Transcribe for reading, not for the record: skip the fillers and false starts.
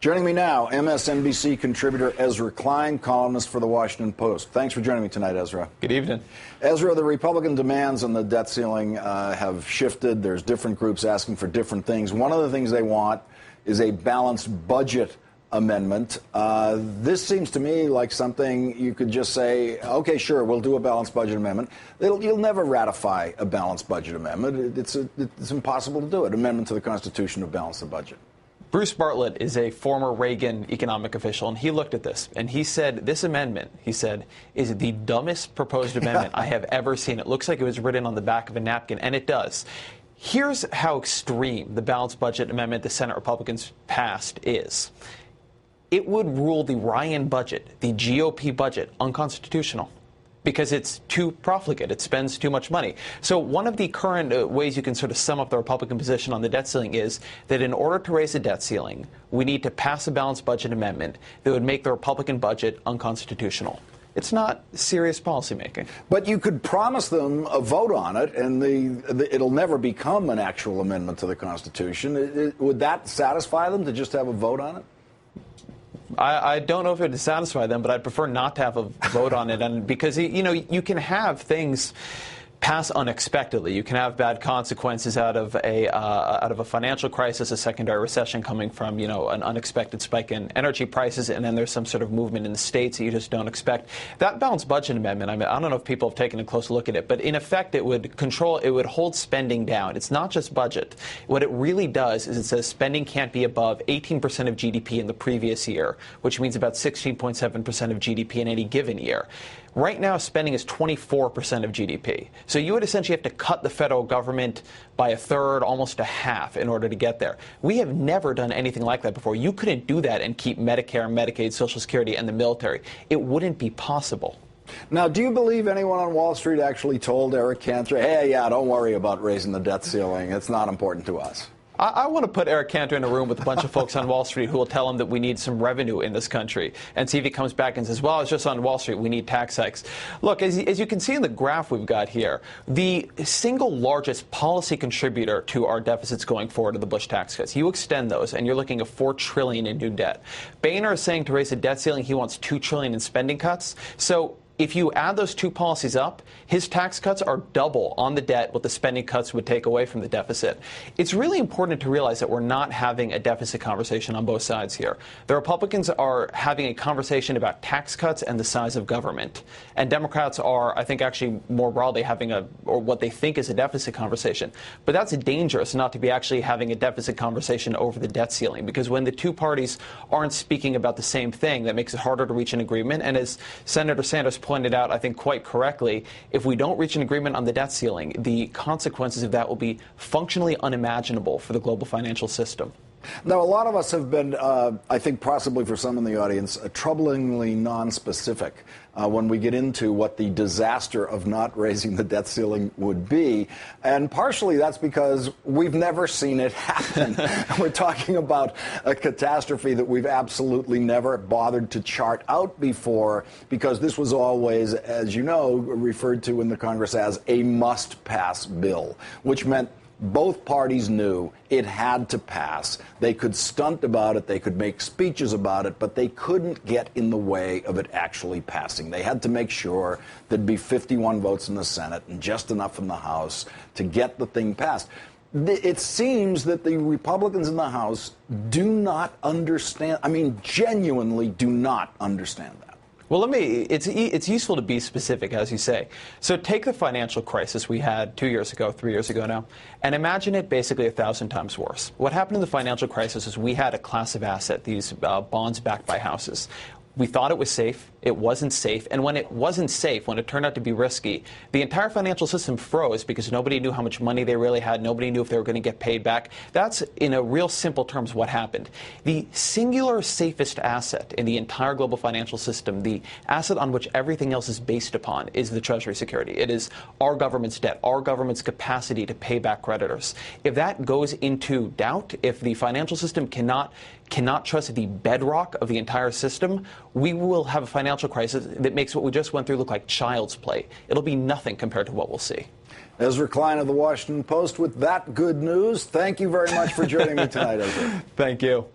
Joining me now, MSNBC contributor Ezra Klein, columnist for The Washington Post. Thanks for joining me tonight, Ezra. Good evening. Ezra, the Republican demands on the debt ceiling have shifted. There's different groups asking for different things. One of the things they want is a balanced budget amendment. This seems to me like something you could just say, okay, sure, we'll do a balanced budget amendment. You'll never ratify a balanced budget amendment. It's impossible to do it. Amendment to the Constitution to balance the budget. Bruce Bartlett is a former Reagan economic official, and he looked at this, and he said, this amendment, he said, is the dumbest proposed amendment I have ever seen. It looks like it was written on the back of a napkin, and it does. Here's how extreme the balanced budget amendment the Senate Republicans passed is. It would rule the Ryan budget, the GOP budget, unconstitutional because it's too profligate. It spends too much money. So one of the current ways you can sort of sum up the Republican position on the debt ceiling is that in order to raise the debt ceiling, we need to pass a balanced budget amendment that would make the Republican budget unconstitutional. It's not serious policymaking. But you could promise them a vote on it, and it'll never become an actual amendment to the Constitution. Would that satisfy them to just have a vote on it? I don't know if it would satisfy them, but I'd prefer not to have a vote on it, and because you can have things pass unexpectedly. You can have bad consequences out of a financial crisis, a secondary recession coming from an unexpected spike in energy prices, and then there's some sort of movement in the states that you just don't expect. That balanced budget amendment, I don't know if people have taken a close look at it, but in effect it would hold spending down. It's not just budget. What it really does is it says spending can't be above 18% of GDP in the previous year, which means about 16.7% of GDP in any given year. Right now, spending is 24% of GDP. So you would essentially have to cut the federal government by a third, almost a half, in order to get there. We have never done anything like that before. You couldn't do that and keep Medicare, Medicaid, Social Security, and the military. It wouldn't be possible. Now, do you believe anyone on Wall Street actually told Eric Cantor, hey, yeah, don't worry about raising the debt ceiling. It's not important to us? I want to put Eric Cantor in a room with a bunch of folks on Wall Street who will tell him that we need some revenue in this country and see if he comes back and says, well, it's just on Wall Street. We need tax hikes. Look, as you can see in the graph we've got here, the single largest policy contributor to our deficits going forward are the Bush tax cuts. You extend those, and you're looking at $4 trillion in new debt. Boehner is saying to raise the debt ceiling, he wants $2 trillion in spending cuts. So if you add those two policies up, his tax cuts are double on the debt what the spending cuts would take away from the deficit. It's really important to realize that we're not having a deficit conversation on both sides here. The Republicans are having a conversation about tax cuts and the size of government. And Democrats are, I think, actually more broadly having or what they think is a deficit conversation. But that's dangerous not to be actually having a deficit conversation over the debt ceiling, because when the two parties aren't speaking about the same thing, that makes it harder to reach an agreement. And as Senator Sanders pointed out, I think quite correctly, if we don't reach an agreement on the debt ceiling, the consequences of that will be functionally unimaginable for the global financial system. Now, a lot of us have been, I think possibly for some in the audience, troublingly nonspecific when we get into what the disaster of not raising the debt ceiling would be. And partially that's because we've never seen it happen. We're talking about a catastrophe that we've absolutely never bothered to chart out before, because this was always, as you know, referred to in the Congress as a must-pass bill, which meant both parties knew it had to pass. They could stunt about it, they could make speeches about it, but they couldn't get in the way of it actually passing. They had to make sure there'd be 51 votes in the Senate and just enough in the House to get the thing passed. It seems that the Republicans in the House do not understand, genuinely do not understand that. Well, it's useful to be specific, as you say. So take the financial crisis we had 2 years ago, 3 years ago now, and imagine it basically 1,000 times worse. What happened in the financial crisis is we had a class of asset, these bonds backed by houses. We thought it was safe. It wasn't safe. And when it wasn't safe, when it turned out to be risky, the entire financial system froze because nobody knew how much money they really had. Nobody knew if they were going to get paid back. That's, in a real simple terms, what happened. The singular safest asset in the entire global financial system, the asset on which everything else is based upon, is the Treasury security. It is our government's debt, our government's capacity to pay back creditors. If that goes into doubt, if the financial system cannot trust the bedrock of the entire system, we will have a financial crisis that makes what we just went through look like child's play. It'll be nothing compared to what we'll see. Ezra Klein of The Washington Post with that good news. Thank you very much for joining me tonight, Ezra. Thank you.